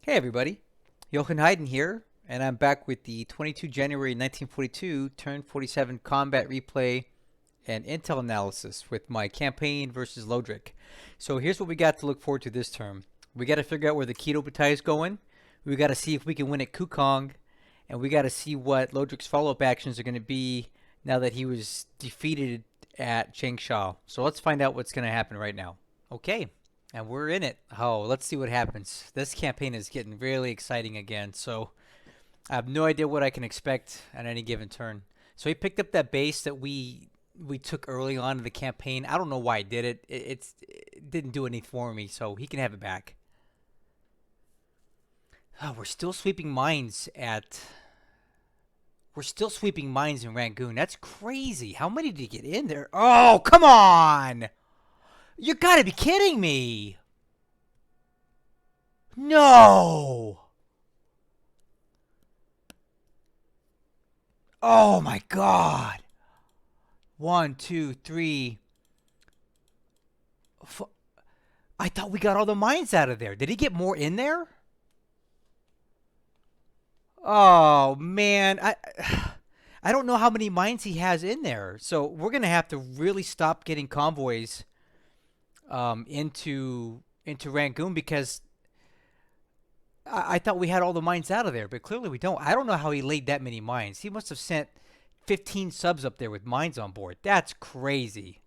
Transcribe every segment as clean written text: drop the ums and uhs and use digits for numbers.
Hey everybody, Jochen Heiden here, and I'm back with the 22 January 1942 Turn 47 combat replay and intel analysis with my campaign versus Lodrik. So here's what we got to look forward to this term. We got to figure out where the Kido Butai is going. We got to see if we can win at Kukong, and we got to see what Lodrik's follow-up actions are going to be now that he was defeated at Changsha. So let's find out what's going to happen right now. Okay. And we're in it. Oh, let's see what happens. This campaign is getting really exciting again. So I have no idea what I can expect at any given turn. So he picked up that base that we took early on in the campaign. I don't know why I did it. It didn't do anything for me, so he can have it back. Oh, we're still sweeping mines at. We're still sweeping mines in Rangoon. That's crazy. How many did he get in there? Oh, come on! You gotta be kidding me! No! Oh my god! One, two, three. I thought we got all the mines out of there. Did he get more in there? Oh man, I don't know how many mines he has in there. So we're gonna have to really stop getting convoys into Rangoon because I thought we had all the mines out of there, but clearly we don't. I don't know how he laid that many mines. He must have sent 15 subs up there with mines on board. That's crazy.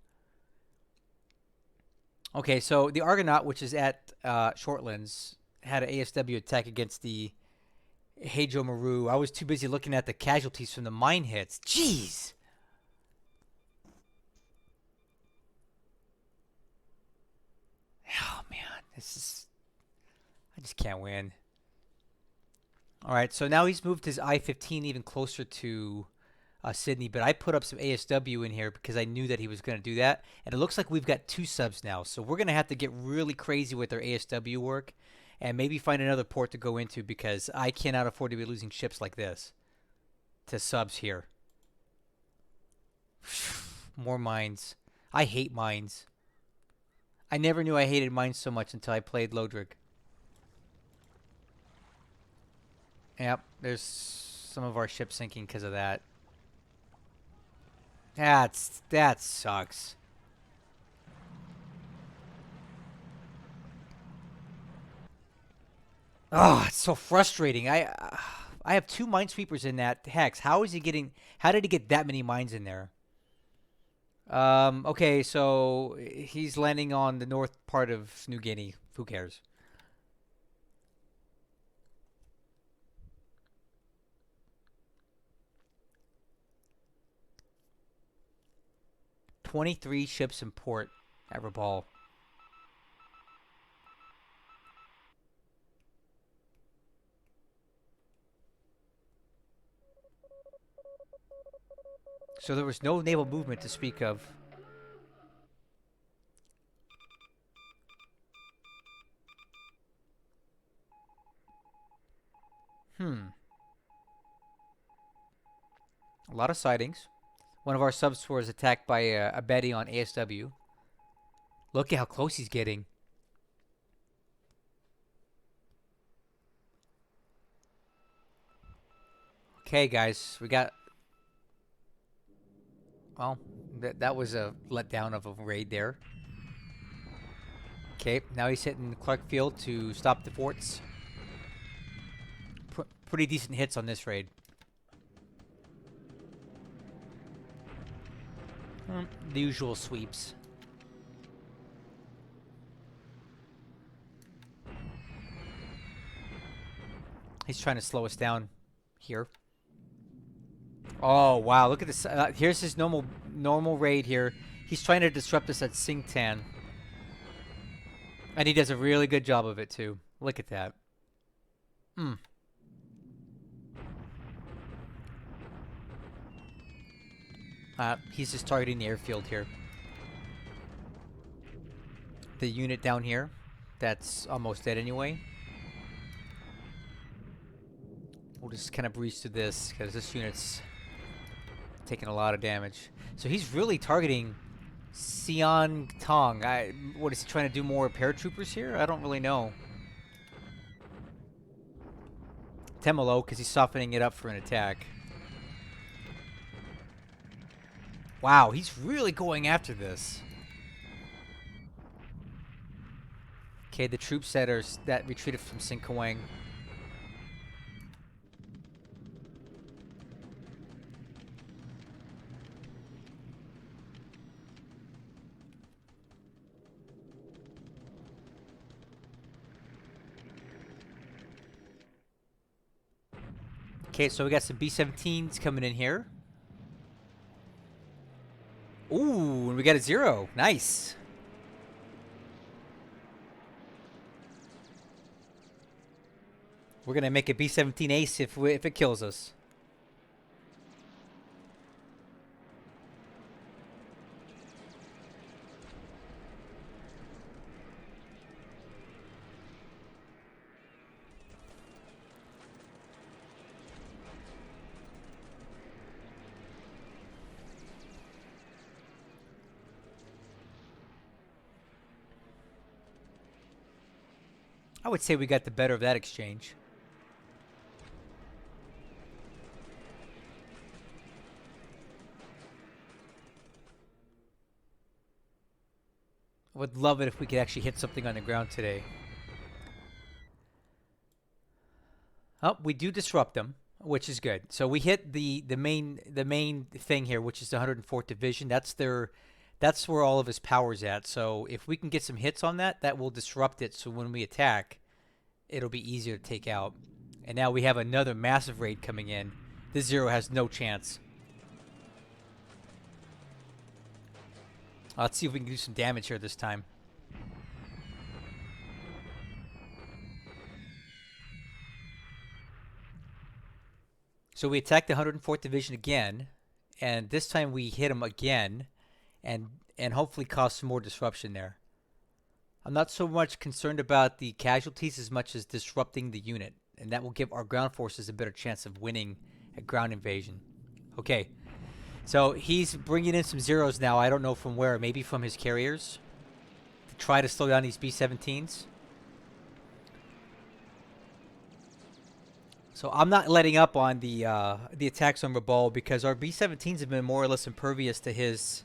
Okay, so the Argonaut, which is at Shortlands, had an ASW attack against the Heijo Maru. I was too busy looking at the casualties from the mine hits. Jeez! Oh, man. I just can't win. Alright, so now he's moved his I-15 even closer to Sydney, but I put up some ASW in here because I knew that he was going to do that. And it looks like we've got two subs now, so we're going to have to get really crazy with our ASW work and maybe find another port to go into because I cannot afford to be losing ships like this to subs here. More mines. I hate mines. I never knew I hated mines so much until I played Lodrik. Yep, there's some of our ships sinking because of that. That sucks. Oh, it's so frustrating. I have two minesweepers in that hex. How is he getting? How did he get that many mines in there? Okay, so he's landing on the north part of New Guinea. Who cares? 23 ships in port at Rabaul. So there was no naval movement to speak of. Hmm. A lot of sightings. One of our subs was attacked by a Betty on ASW. Look at how close he's getting. Okay, guys, we got. Well, that was a letdown of a raid there. Okay, now he's hitting Clark Field to stop the forts. Pretty decent hits on this raid. The usual sweeps. He's trying to slow us down here. Oh wow! Look at this. Here's his normal raid here. He's trying to disrupt us at Singtan, and he does a really good job of it too. Look at that. Hmm. He's just targeting the airfield here. The unit down here, that's almost dead anyway. We'll just kind of breeze through this because this unit's taking a lot of damage. So he's really targeting Xian Tong. What is he trying to do? More paratroopers here? I don't really know. Temolo because he's softening it up for an attack. Wow, he's really going after this. Okay, the troops that retreated from Sinkawang. Okay, so we got some B-17s coming in here. Ooh, and we got a 0. Nice. We're gonna make a B-17 ace if it kills us. I would say we got the better of that exchange. I would love it if we could actually hit something on the ground today. Oh, we do disrupt them, which is good. So we hit the main thing here, which is the 104th Division. That's where all of his power's at. So if we can get some hits on that, that will disrupt it. So when we attack, it'll be easier to take out. And now we have another massive raid coming in. This 0 has no chance. Let's see if we can do some damage here this time. So we attacked the 104th Division again, and this time we hit them again, and hopefully cause some more disruption there. I'm not so much concerned about the casualties as much as disrupting the unit, and that will give our ground forces a better chance of winning a ground invasion. Okay, so he's bringing in some 0s now. I don't know from where, maybe from his carriers, to try to slow down these B-17s. So I'm not letting up on the attacks on Rabaul because our B-17s have been more or less impervious to his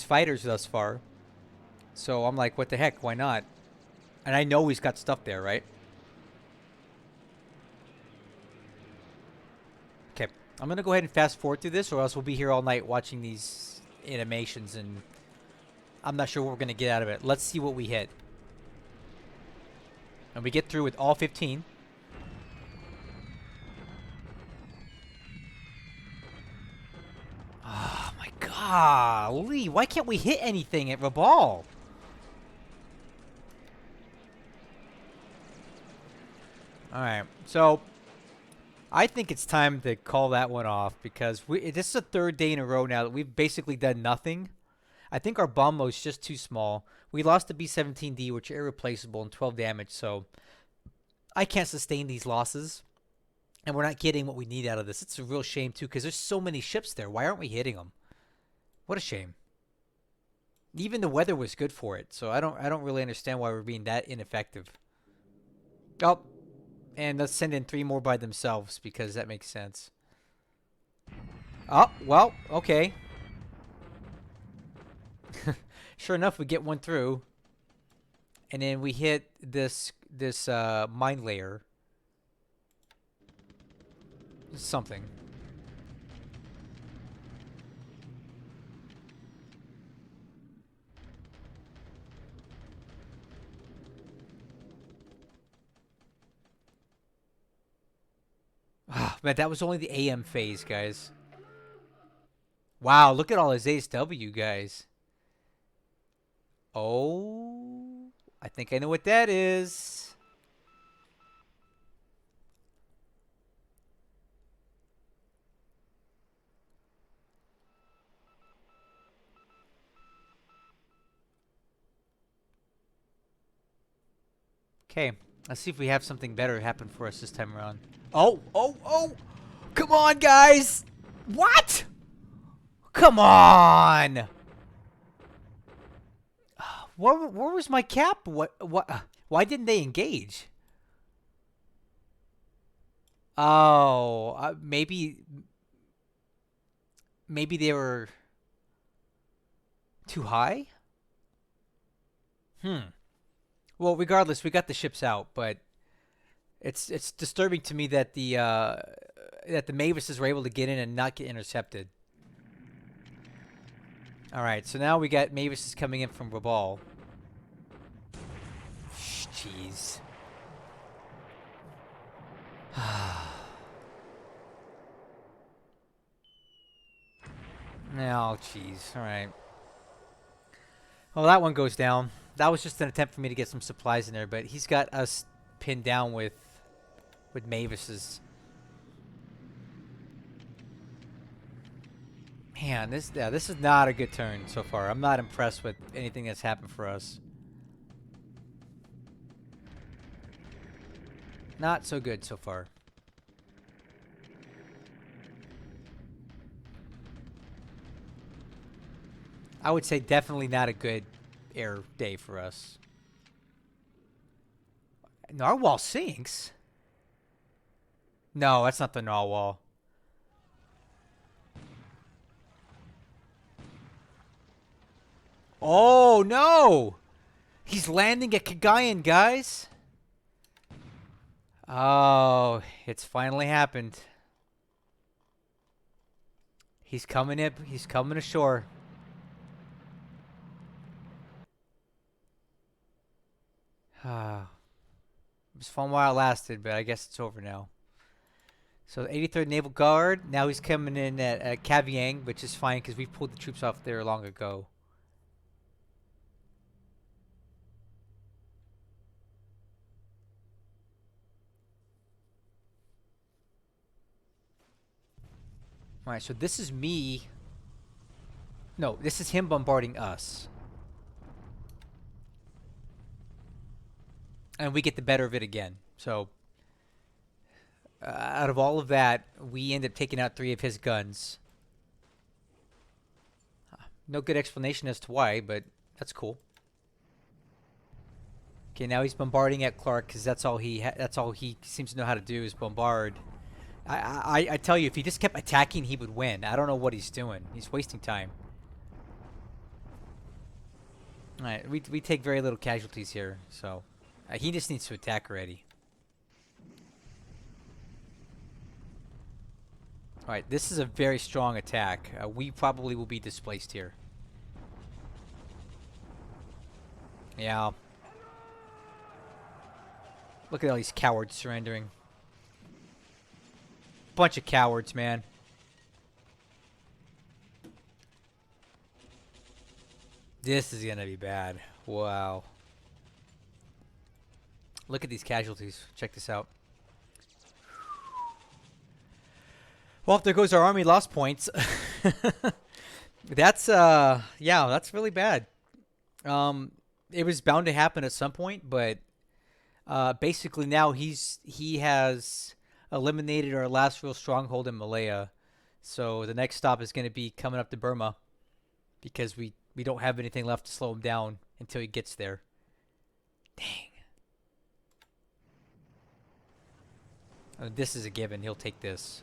fighters thus far. So I'm like, what the heck? Why not? And I know he's got stuff there, right? Okay, I'm gonna go ahead and fast forward through this, or else we'll be here all night watching these animations, and I'm not sure what we're gonna get out of it. Let's see what we hit. And we get through with all 15. Oh my golly, why can't we hit anything at Rabaul? Alright, so I think it's time to call that one off because this is the 3rd day in a row now that we've basically done nothing. I think our bomb load is just too small. We lost the B-17D, which are irreplaceable, and 12 damage, so I can't sustain these losses. And we're not getting what we need out of this. It's a real shame, too, because there's so many ships there. Why aren't we hitting them? What a shame. Even the weather was good for it, so I don't really understand why we're being that ineffective. Oh, and let's send in 3 more by themselves, because that makes sense. Oh, well, okay. Sure enough, we get one through. And then we hit this mine layer. Something. Ah, man, that was only the AM phase, guys. Wow, look at all his ASW, guys. Oh, I think I know what that is. Okay, let's see if we have something better happen for us this time around. Oh, oh, oh! Come on, guys! What? Come on! Where was my cap? What? Why didn't they engage? Oh, maybe they were too high. Hmm. Well, regardless, we got the ships out, but it's disturbing to me that the Mavises were able to get in and not get intercepted. All right, so now we got Mavises coming in from Rabaul. Jeez. Oh, jeez. All right. Well, that one goes down. That was just an attempt for me to get some supplies in there, but he's got us pinned down with Mavis's. Man, this is not a good turn so far. I'm not impressed with anything that's happened for us. Not so good so far. I would say definitely not a good air day for us. Narwhal sinks? No, that's not the narwhal. Oh, no! He's landing at Cagayan, guys. Oh, it's finally happened. He's coming in. He's coming ashore. It was fun while it lasted, but I guess it's over now. So the 83rd Naval Guard, now he's coming in at Caviang, which is fine because we pulled the troops off there long ago. Alright, so this is me. No, this is him bombarding us. And we get the better of it again. So, out of all of that, we end up taking out 3 of his guns. No good explanation as to why, but that's cool. Okay, now he's bombarding at Clark because that's all he seems to know how to do is bombard. I tell you, if he just kept attacking, he would win. I don't know what he's doing. He's wasting time. All right, we take very little casualties here, so he just needs to attack already. All right, this is a very strong attack. We probably will be displaced here. Yeah. Look at all these cowards surrendering. Bunch of cowards, man. This is gonna be bad. Wow. Look at these casualties. Check this out. Well, there goes our army lost points. That's yeah, that's really bad. It was bound to happen at some point, but basically now he has eliminated our last real stronghold in Malaya. So the next stop is going to be coming up to Burma because we don't have anything left to slow him down until he gets there. Dang. This is a given. He'll take this.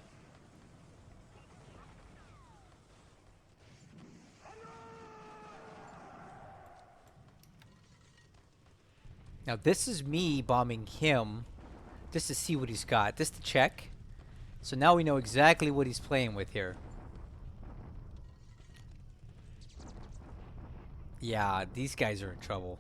Now this is me bombing him just to see what he's got. Just to check. So now we know exactly what he's playing with here. Yeah, these guys are in trouble.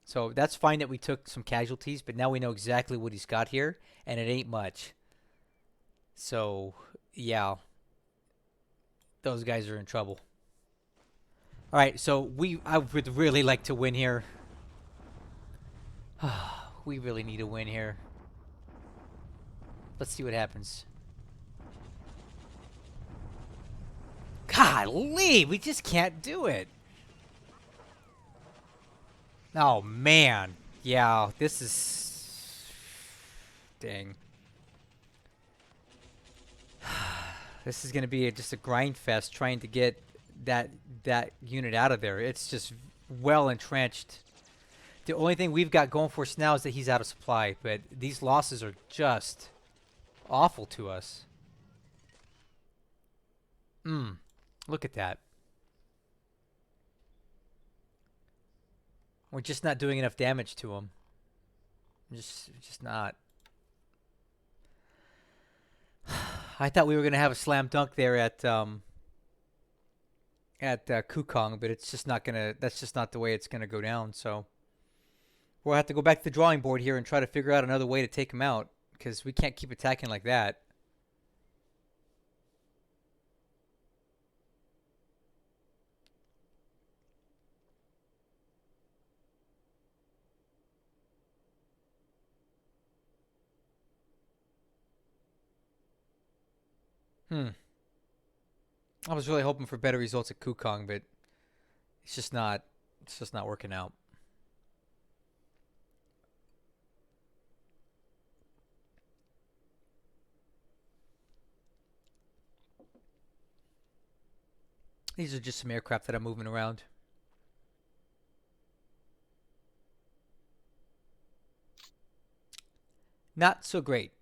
So that's fine that we took some casualties, but now we know exactly what he's got here, and it ain't much. So, yeah. Those guys are in trouble. Alright, so I would really like to win here. We really need a win here. Let's see what happens. Golly, we just can't do it. Oh, man. Yeah, this is... Dang. This is going to be just a grind fest trying to get that unit out of there. It's just well entrenched. The only thing we've got going for us now is that he's out of supply, but these losses are just awful to us. Look at that. We're just not doing enough damage to him. Just not. I thought we were gonna have a slam dunk there at Kukong, but it's just not gonna. That's just not the way it's gonna go down. So we'll have to go back to the drawing board here and try to figure out another way to take him out because we can't keep attacking like that. Hmm. I was really hoping for better results at Kukong, but it's just not. It's just not working out. These are just some aircraft that I'm moving around. Not so great.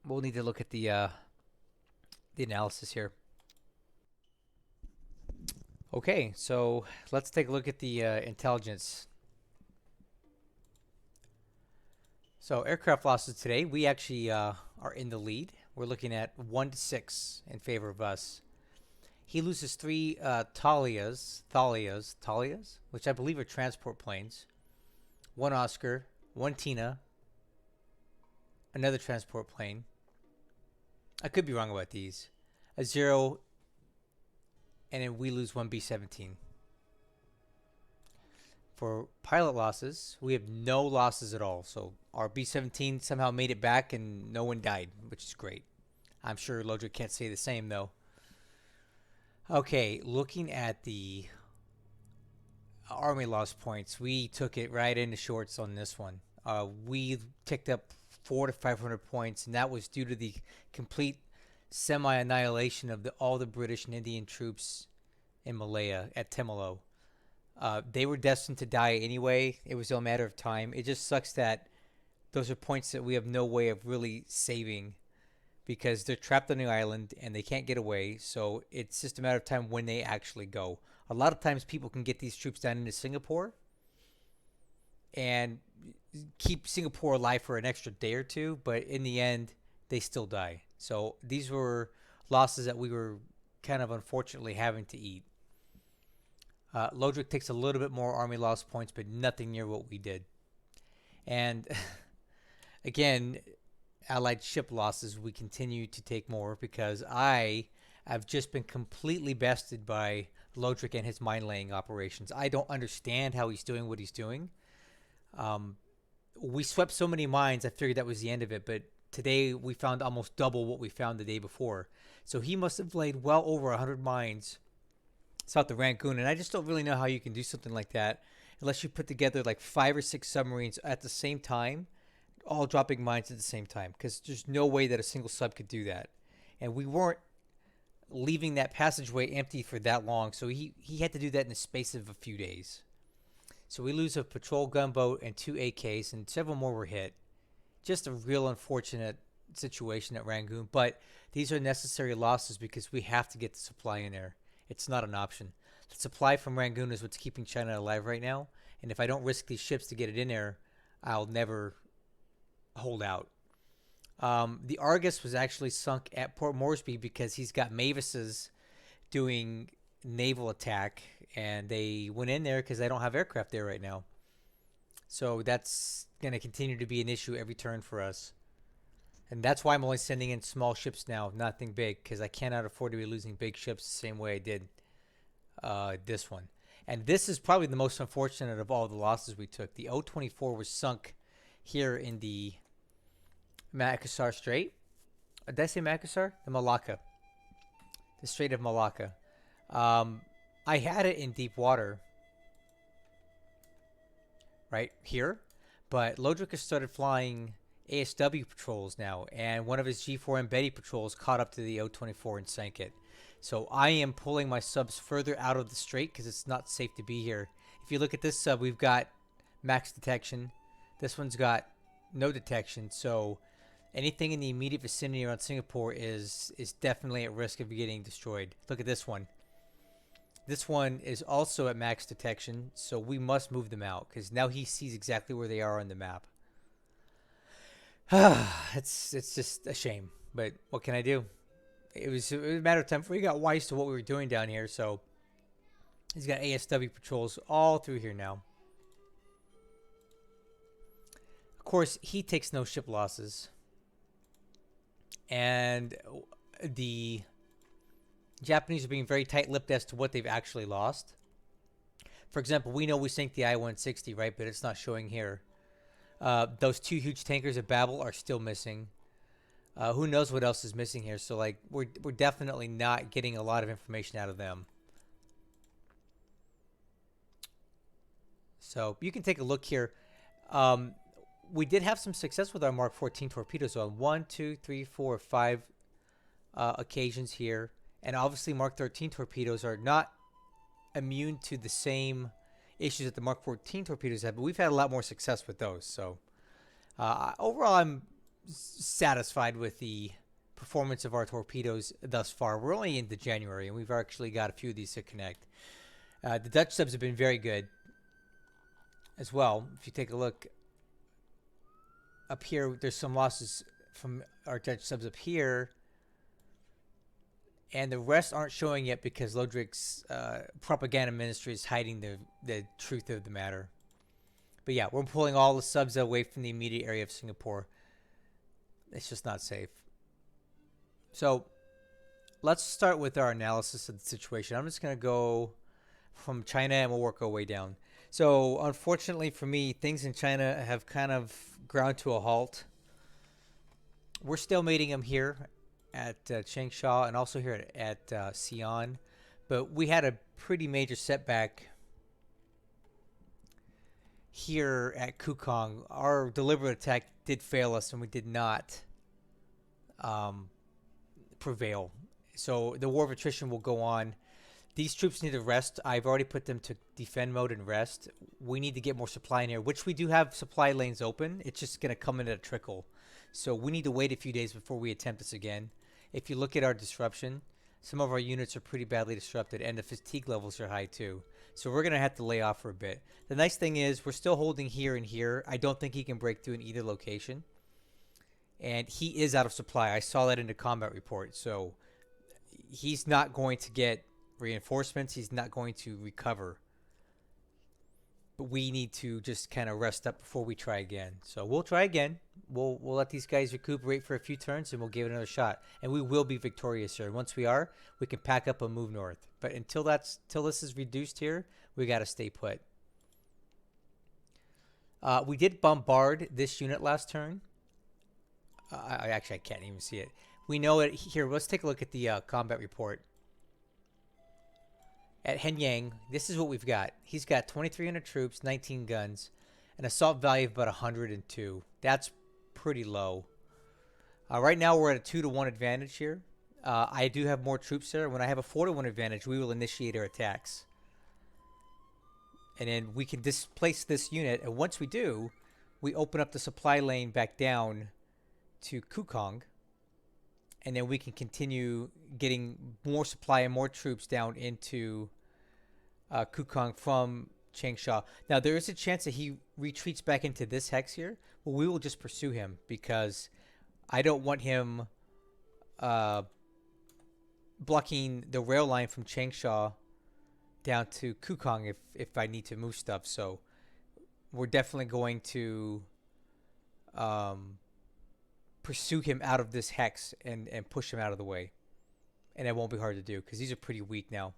We'll need to look at the analysis here. Okay, so let's take a look at the intelligence. So aircraft losses today, we actually are in the lead. We're looking at 1-6 in favor of us. He loses 3 Thalias, which I believe are transport planes. 1 Oscar, 1 Tina, another transport plane. I could be wrong about these. A 0, and then we lose 1 B-17. For pilot losses, we have no losses at all. So our B-17 somehow made it back and no one died, which is great. I'm sure Lodrik can't say the same though. Okay, looking at the Army loss points, we took it right into shorts on this one. We ticked up 400 to 500 points, and that was due to the complete semi-annihilation of all the British and Indian troops in Malaya at Timalo. They were destined to die anyway. It was a matter of time. It just sucks that those are points that we have no way of really saving because they're trapped on the island and they can't get away. So it's just a matter of time when they actually go. A lot of times people can get these troops down into Singapore and keep Singapore alive for an extra day or two, but in the end, they still die. So these were losses that we were kind of unfortunately having to eat. Lodrik takes a little bit more Army loss points, but nothing near what we did. And again, Allied ship losses, we continue to take more because I have just been completely bested by Lodrik and his mine laying operations. I don't understand how he's doing what he's doing. We swept so many mines, I figured that was the end of it, but today we found almost double what we found the day before. So he must have laid well over 100 mines south of Rangoon, and I just don't really know how you can do something like that unless you put together like 5 or 6 submarines at the same time, all dropping mines at the same time, because there's no way that a single sub could do that. And we weren't leaving that passageway empty for that long, so he had to do that in the space of a few days. So we lose a patrol gunboat and 2 AKs, and several more were hit. Just a real unfortunate situation at Rangoon, but these are necessary losses because we have to get the supply in there. It's not an option. The supply from Rangoon is what's keeping China alive right now, and if I don't risk these ships to get it in there, I'll never hold out. The Argus was actually sunk at Port Moresby because he's got Mavises doing naval attack, and they went in there because they don't have aircraft there right now. So that's going to continue to be an issue every turn for us. And that's why I'm only sending in small ships now, nothing big, because I cannot afford to be losing big ships the same way I did this one. And this is probably the most unfortunate of all the losses we took. The O-24 was sunk here in the Makassar Strait. Did I say Makassar? The Malacca. The Strait of Malacca. I had it in deep water right here, but Lodrik has started flying ASW patrols now, and one of his G4M Betty patrols caught up to the O-24 and sank it. So I am pulling my subs further out of the strait because it's not safe to be here. If you look at this sub, we've got max detection. This one's got no detection, so anything in the immediate vicinity around Singapore is definitely at risk of getting destroyed. Look at this one. This one is also at max detection, so we must move them out because now he sees exactly where they are on the map. It's just a shame, but what can I do? It was a matter of time before he got wise to what we were doing down here, so he's got ASW patrols all through here now. Of course, he takes no ship losses. And the Japanese are being very tight-lipped as to what they've actually lost. For example, we know we sank the I-160, right? But it's not showing here. Those two huge tankers at Babel are still missing. Who knows what else is missing here? So, like, we're definitely not getting a lot of information out of them. So you can take a look here. We did have some success with our Mark 14 torpedoes on 1, 2, 3, 4, 5 occasions here. And obviously Mark 13 torpedoes are not immune to the same issues that the Mark 14 torpedoes have, but we've had a lot more success with those. So overall, I'm satisfied with the performance of our torpedoes thus far. We're only into January, and we've actually got a few of these to connect. The Dutch subs have been very good as well. If you take a look up here, there's some losses from our Dutch subs up here, and the rest aren't showing yet because Lodrik's propaganda ministry is hiding the truth of the matter. But yeah, we're pulling all the subs away from the immediate area of Singapore. It's just not safe. So let's start with our analysis of the situation. I'm just going to go from China and we'll work our way down. So unfortunately for me, things in China have kind of ground to a halt. We're still meeting them here at Changsha and also here at Xi'an. But we had a pretty major setback here at Kukong. Our deliberate attack did fail us and we did not prevail. So the war of attrition will go on. These troops need to rest. I've already put them to defend mode and rest. We need to get more supply in here, which we do have supply lanes open. It's just going to come in at a trickle. So we need to wait a few days before we attempt this again. If you look at our disruption, some of our units are pretty badly disrupted, and the fatigue levels are high too. So we're going to have to lay off for a bit. The nice thing is we're still holding here and here. I don't think he can break through in either location. And he is out of supply. I saw that in the combat report. So he's not going to get reinforcements. He's not going to recover. But we need to just kind of rest up before we try again. So we'll try again. We'll let these guys recuperate for a few turns and we'll give it another shot. And we will be victorious here. And once we are, we can pack up and move north. But until this is reduced here, we got to stay put. We did bombard this unit last turn. Actually, I can't even see it. We know it here. Let's take a look at the combat report. At Henyang, this is what we've got. He's got 2,300 troops, 19 guns, an assault value of about 102. That's pretty low. Right now, we're at a 2-to-1 advantage here. I do have more troops there. When I have a 4-to-1 advantage, we will initiate our attacks. And then we can displace this unit. And once we do, we open up the supply lane back down to Kukong. And then we can continue getting more supply and more troops down into Kukong from Changsha. Now, there is a chance that he retreats back into this hex here. Well, we will just pursue him because I don't want him blocking the rail line from Changsha down to Kukong if I need to move stuff. So we're definitely going to pursue him out of this hex and push him out of the way. And it won't be hard to do because these are pretty weak now.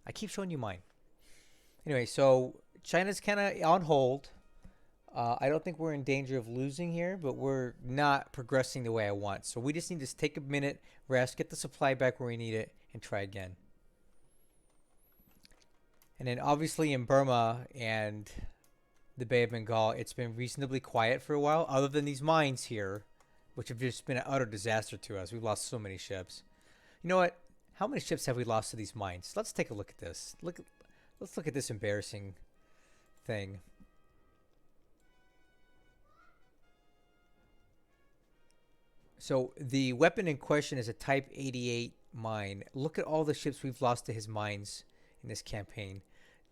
I keep showing you mine. Anyway, so China's kind of on hold. I don't think we're in danger of losing here, but we're not progressing the way I want. So we just need to take a minute, rest, get the supply back where we need it, and try again. And then obviously in Burma and the Bay of Bengal, it's been reasonably quiet for a while, other than these mines here, which have just been an utter disaster to us. We've lost so many ships. You know what? How many ships have we lost to these mines? Let's take a look at this. Let's look at this embarrassing thing. So the weapon in question is a Type 88 mine. Look at all the ships we've lost to his mines in this campaign.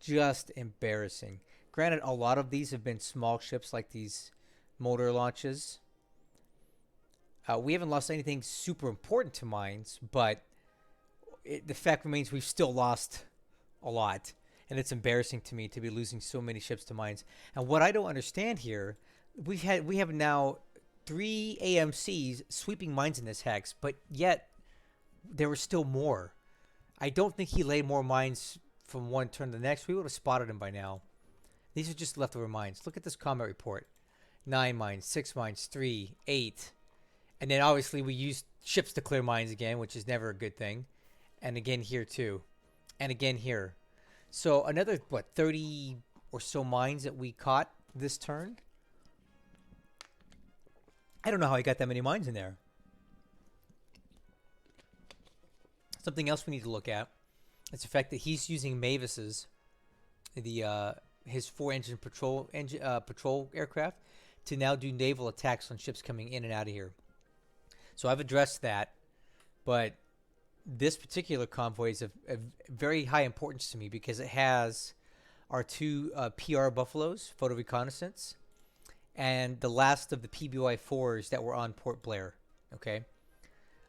Just embarrassing. Granted, a lot of these have been small ships like these motor launches. We haven't lost anything super important to mines, but the fact remains we've still lost a lot. And it's embarrassing to me to be losing so many ships to mines. And what I don't understand here, we have now 3 AMCs sweeping mines in this hex, but yet there were still more. I don't think he laid more mines from one turn to the next. We would have spotted him by now. These are just leftover mines. Look at this combat report. 9 mines, 6 mines, 3, 8. And then obviously we used ships to clear mines again, which is never a good thing. And again here too. And again here. So another, 30 or so mines that we caught this turn? I don't know how he got that many mines in there. Something else we need to look at is the fact that he's using Mavis's, his 4-engine patrol aircraft, to now do naval attacks on ships coming in and out of here. So I've addressed that, but this particular convoy is of very high importance to me because it has our 2 PR Buffaloes, photo reconnaissance, and the last of the PBY-4s that were on Port Blair. Okay,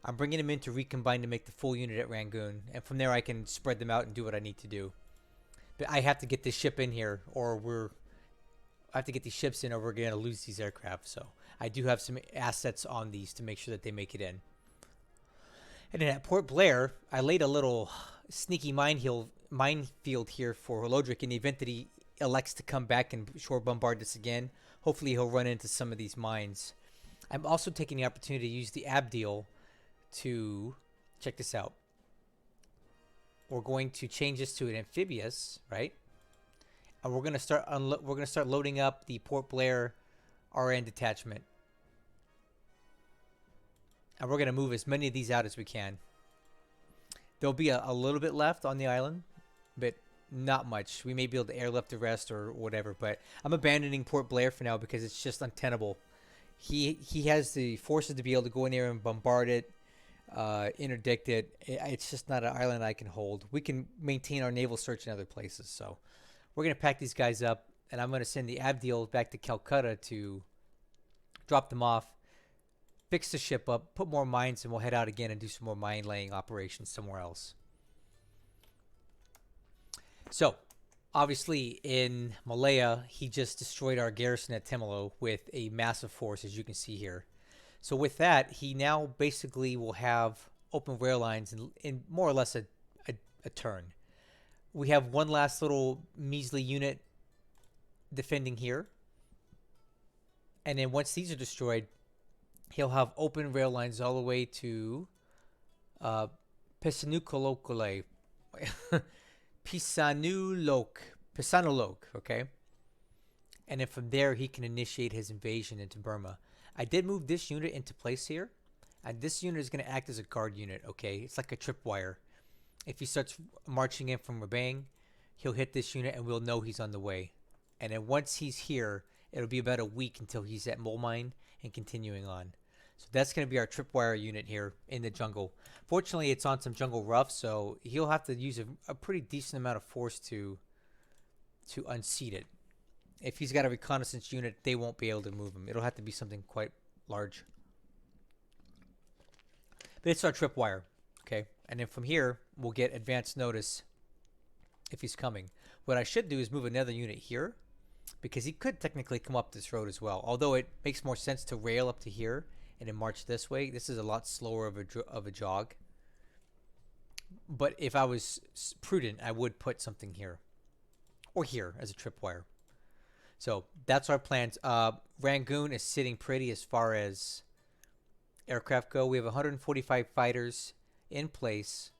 I'm bringing them in to recombine to make the full unit at Rangoon, and from there I can spread them out and do what I need to do. But I have to get this ship in here, or I have to get these ships in, or we're going to lose these aircraft. So I do have some assets on these to make sure that they make it in. And then at Port Blair, I laid a little sneaky minefield here for Lodrik in the event that he elects to come back and shore bombard this again. Hopefully he'll run into some of these mines. I'm also taking the opportunity to use the Abdeel to check this out. We're going to change this to an amphibious, right? And we're going to start loading up the Port Blair RN detachment. And we're going to move as many of these out as we can. There'll be a little bit left on the island, but not much. We may be able to airlift the rest or whatever, but I'm abandoning Port Blair for now because it's just untenable. He has the forces to be able to go in there and bombard it, interdict it. It's just not an island I can hold. We can maintain our naval search in other places. So we're going to pack these guys up, and I'm going to send the Abdeel back to Calcutta to drop them off, fix the ship up, put more mines, and we'll head out again and do some more mine laying operations somewhere else. So, obviously, in Malaya, he just destroyed our garrison at Timalo with a massive force, as you can see here. So with that, he now basically will have open rail lines in more or less a turn. We have one last little measly unit defending here. And then once these are destroyed, he'll have open rail lines all the way to Pisanukolokole. Pisanolok, okay? And then from there, he can initiate his invasion into Burma. I did move this unit into place here, and this unit is going to act as a guard unit, okay? It's like a tripwire. If he starts marching in from Rabang, he'll hit this unit, and we'll know he's on the way. And then once he's here, it'll be about a week until he's at Mole Mine and continuing on. So that's going to be our tripwire unit here in the jungle. Fortunately, it's on some jungle rough, so he'll have to use a pretty decent amount of force to unseat it. If he's got a reconnaissance unit, they won't be able to move him. It'll have to be something quite large. But it's our tripwire, okay? And then from here, we'll get advanced notice if he's coming. What I should do is move another unit here, because he could technically come up this road as well. Although it makes more sense to rail up to here and then march this way. This is a lot slower of a jog. But if I was prudent, I would put something here. Or here as a tripwire. So that's our plans. Rangoon is sitting pretty as far as aircraft go. We have 145 fighters in place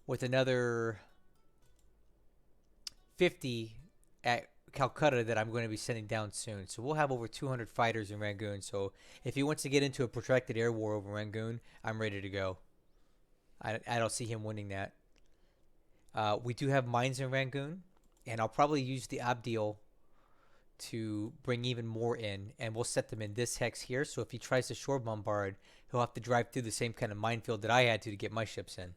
with another 50 at Calcutta that I'm going to be sending down soon. So we'll have over 200 fighters in Rangoon. So if he wants to get into a protracted air war over Rangoon, I'm ready to go. I don't see him winning that. We do have mines in Rangoon, and I'll probably use the Abdeel to bring even more in, and we'll set them in this hex here. So if he tries to shore bombard, he'll have to drive through the same kind of minefield that I had to get my ships in.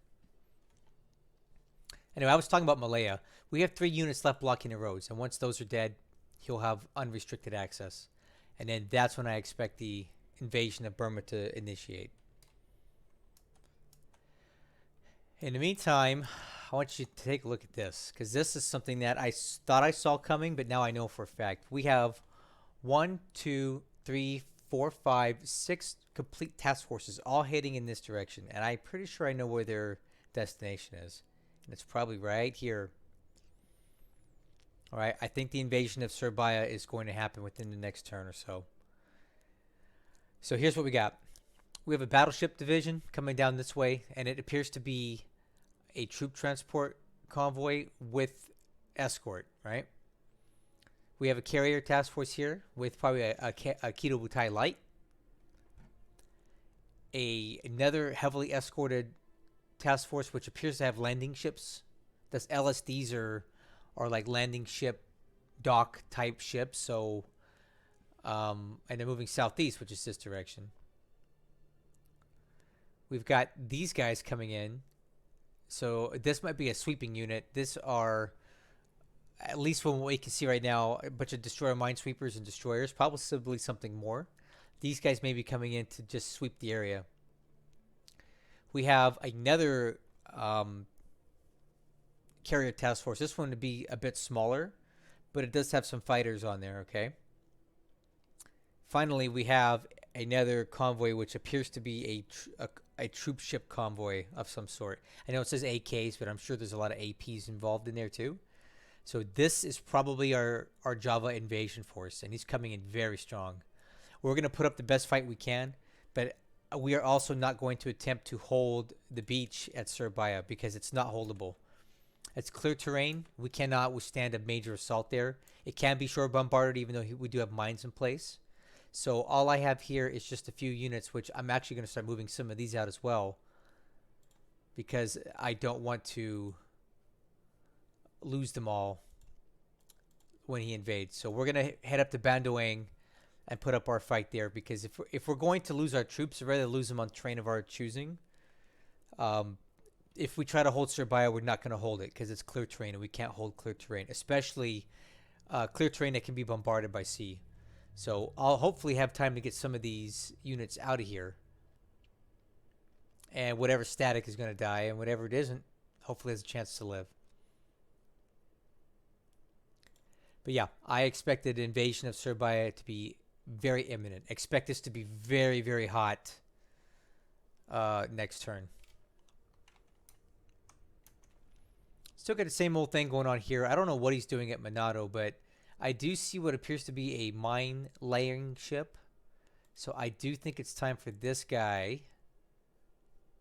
Anyway, I was talking about Malaya. We have 3 units left blocking the roads, and once those are dead, he'll have unrestricted access. And then that's when I expect the invasion of Burma to initiate. In the meantime, I want you to take a look at this, because this is something that I thought I saw coming, but now I know for a fact. We have 1, 2, 3, 4, 5, 6 complete task forces all heading in this direction, and I'm pretty sure I know where their destination is. And it's probably right here. All right, I think the invasion of Surabaya is going to happen within the next turn or so. So here's what we got. We have a battleship division coming down this way, and it appears to be a troop transport convoy with escort, right? We have a carrier task force here with probably a Kido Butai light. Another heavily escorted task force which appears to have landing ships. That's LSDs are like landing ship dock type ships. So and they're moving southeast, which is this direction. We've got these guys coming in. So this might be a sweeping unit. This are, at least from what we can see right now, a bunch of destroyer minesweepers and destroyers, possibly something more. These guys may be coming in to just sweep the area. We have another carrier task force. This one to be a bit smaller, but it does have some fighters on there, okay? Finally, we have another convoy which appears to be a troop ship convoy of some sort. I know it says AKs, but I'm sure there's a lot of APs involved in there too. So this is probably our Java invasion force, and he's coming in very strong. We're going to put up the best fight we can, but we are also not going to attempt to hold the beach at Surabaya because it's not holdable. It's clear terrain. We cannot withstand a major assault there. It can be shore bombarded even though we do have mines in place. So all I have here is just a few units, which I'm actually going to start moving some of these out as well, because I don't want to lose them all when he invades. So we're going to head up to Bandoang and put up our fight there, because if we're going to lose our troops, I'd rather lose them on terrain of our choosing. If we try to hold Surabaya, we're not going to hold it because it's clear terrain, and we can't hold clear terrain, especially clear terrain that can be bombarded by sea. So I'll hopefully have time to get some of these units out of here. And whatever static is going to die, and whatever it isn't, hopefully has a chance to live. But yeah, I expected the invasion of Surabaya to be very imminent. Expect this to be very, very hot next turn. Still got the same old thing going on here. I don't know what he's doing at Manado, but I do see what appears to be a mine laying ship. So I do think it's time for this guy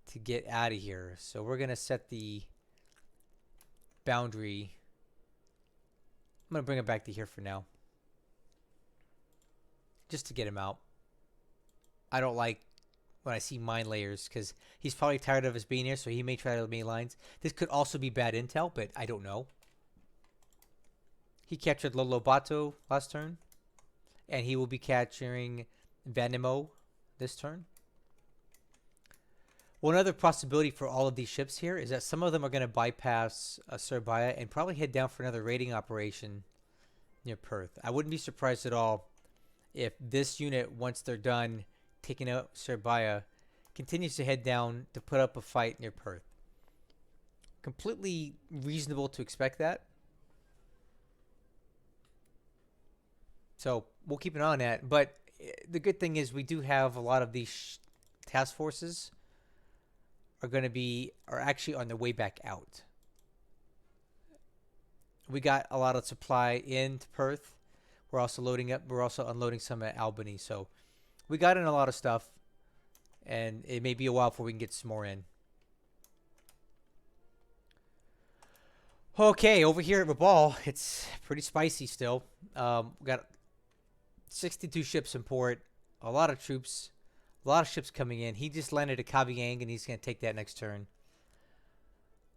to get out of here. So we're going to set the boundary. I'm going to bring it back to here for now, just to get him out. I don't like when I see mine layers because he's probably tired of us being here, so he may try to lay lines. This could also be bad intel, but I don't know. He captured Lolobato last turn, and he will be capturing Vanimo this turn. One other possibility for all of these ships here is that some of them are going to bypass Surabaya and probably head down for another raiding operation near Perth. I wouldn't be surprised at all if this unit, once they're done taking out Surabaya, continues to head down to put up a fight near Perth. Completely reasonable to expect that. So we'll keep an eye on that. But the good thing is we do have a lot of these task forces are actually on their way back out. We got a lot of supply into Perth. We're also loading up. We're also unloading some at Albany. So we got in a lot of stuff, and it may be a while before we can get some more in. Okay, over here at Rabaul, it's pretty spicy still. We got 62 ships in port, a lot of troops, a lot of ships coming in. He just landed at Kavieng, and he's going to take that next turn.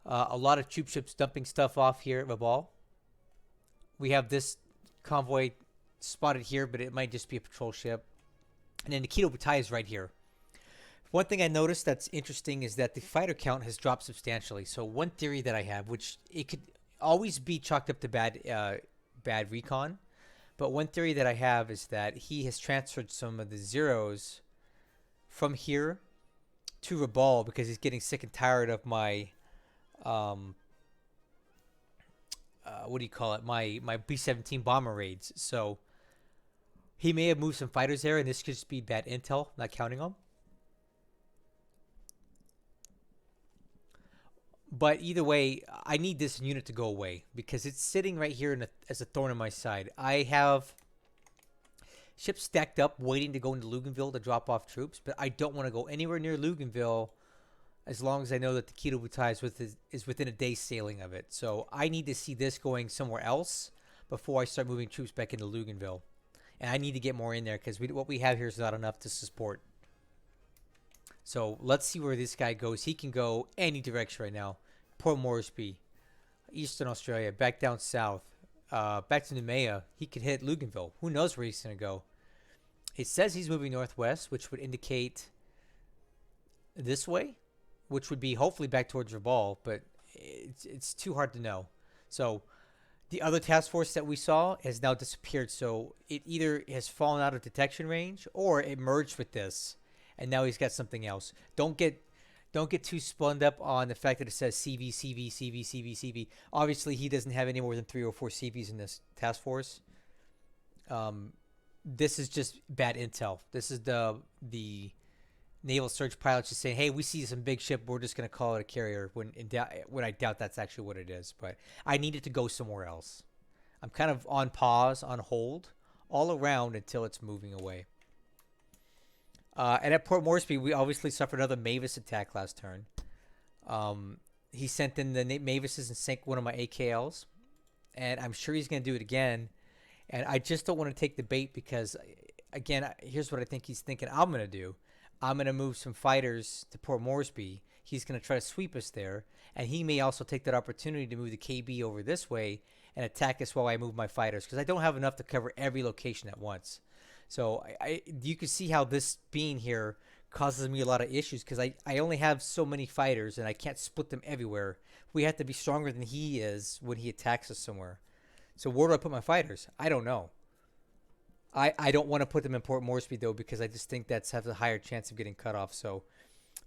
A lot of troop ships dumping stuff off here at Rabaul. We have this convoy spotted here, but it might just be a patrol ship. And then the Kido Butai is right here. One thing I noticed that's interesting is that the fighter count has dropped substantially. So one theory that I have, which it could always be chalked up to bad recon, but one theory that I have is that he has transferred some of the zeros from here to Rabaul because he's getting sick and tired of my what do you call it? My B-17 bomber raids. So he may have moved some fighters there, and this could just be bad intel, not counting them. But either way, I need this unit to go away because it's sitting right here as a thorn in my side. I have ships stacked up waiting to go into Luganville to drop off troops, but I don't want to go anywhere near Luganville as long as I know that the Kido Butai is within a day's sailing of it. So I need to see this going somewhere else before I start moving troops back into Luganville. And I need to get more in there because what we have here is not enough to support. So let's see where this guy goes. He can go any direction right now. Port Moresby, Eastern Australia, back down south, back to Noumea. He could hit Luganville. Who knows where he's going to go? It says he's moving northwest, which would indicate this way, which would be hopefully back towards Rabaul, but it's too hard to know. So the other task force that we saw has now disappeared. So it either has fallen out of detection range or it merged with this, and now he's got something else. Don't get too spun up on the fact that it says CV, CV, CV, CV, CV. Obviously, he doesn't have any more than 3 or 4 CVs in this task force. This is just bad intel. This is the naval search pilots just saying, "Hey, we see some big ship. We're just going to call it a carrier." When I doubt that's actually what it is. But I need it to go somewhere else. I'm kind of on pause, on hold, all around until it's moving away. And at Port Moresby, we obviously suffered another Mavis attack last turn. He sent in the Mavises and sank one of my AKLs. And I'm sure he's going to do it again. And I just don't want to take the bait because, again, here's what I think he's thinking I'm going to do. I'm going to move some fighters to Port Moresby. He's going to try to sweep us there. And he may also take that opportunity to move the KB over this way and attack us while I move my fighters. Because I don't have enough to cover every location at once. So you can see how this being here causes me a lot of issues because I only have so many fighters and I can't split them everywhere. We have to be stronger than he is when he attacks us somewhere. So where do I put my fighters? I don't know. I don't want to put them in Port Moresby though because I just think that's has a higher chance of getting cut off. So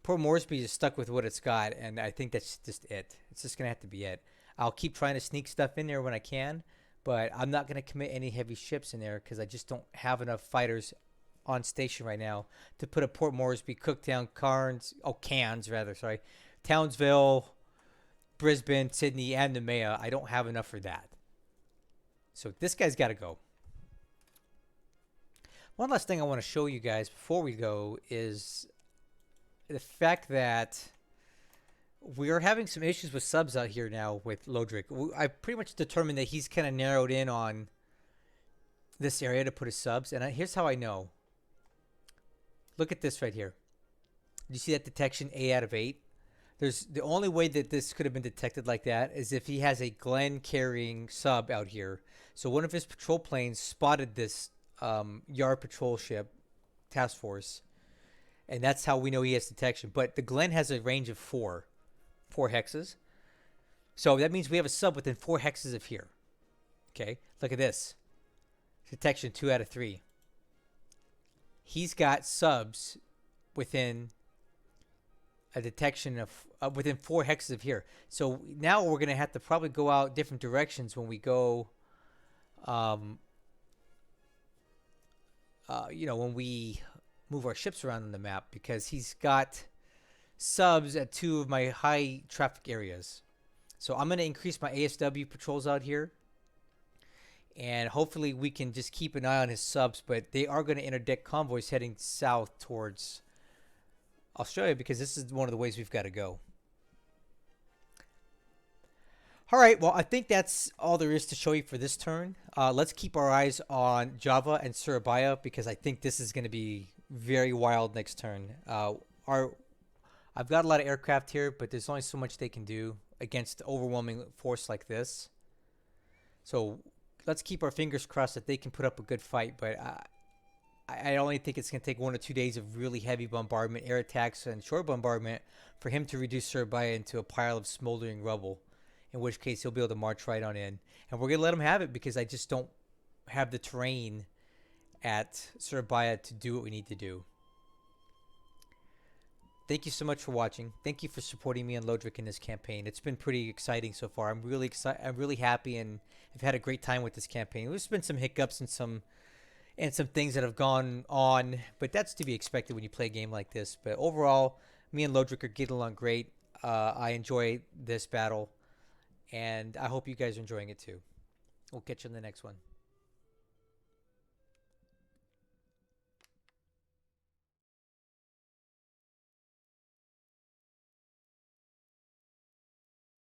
Port Moresby is stuck with what it's got, and I think that's just it. It's just gonna have to be it. I'll keep trying to sneak stuff in there when I can. But I'm not going to commit any heavy ships in there because I just don't have enough fighters on station right now to put a Port Moresby, Cooktown, Townsville, Brisbane, Sydney, and Noumea. I don't have enough for that. So this guy's got to go. One last thing I want to show you guys before we go is the fact that we are having some issues with subs out here now with Lodrik. I pretty much determined that he's kind of narrowed in on this area to put his subs. And here's how I know. Look at this right here. Do you see that detection 8 out of 8? There's the only way that this could have been detected like that is if he has a Glenn carrying sub out here. So one of his patrol planes spotted this yard patrol ship task force. And that's how we know he has detection. But the Glenn has a range of 4 hexes. So that means we have a sub within 4 hexes of here. Okay, look at this. Detection 2 out of 3. He's got subs within a detection of within 4 hexes of here. So now we're going to have to probably go out different directions when we go, when we move our ships around on the map because he's got subs at 2 of my high traffic areas. So I'm going to increase my ASW patrols out here. And hopefully we can just keep an eye on his subs. But they are going to interdict convoys heading south towards Australia because this is one of the ways we've got to go. All right, well, I think that's all there is to show you for this turn. Let's keep our eyes on Java and Surabaya because I think this is going to be very wild next turn. I've got a lot of aircraft here, but there's only so much they can do against overwhelming force like this. So let's keep our fingers crossed that they can put up a good fight. But I only think it's going to take 1 or 2 days of really heavy bombardment, air attacks, and shore bombardment for him to reduce Surabaya into a pile of smoldering rubble. In which case, he'll be able to march right on in, and we're going to let him have it because I just don't have the terrain at Surabaya to do what we need to do. Thank you so much for watching. Thank you for supporting me and Lodrik in this campaign. It's been pretty exciting so far. I'm really excited. I'm really happy, and I've had a great time with this campaign. There's been some hiccups and some things that have gone on, but that's to be expected when you play a game like this. But overall, me and Lodrik are getting along great. I enjoy this battle, and I hope you guys are enjoying it too. We'll catch you in the next one.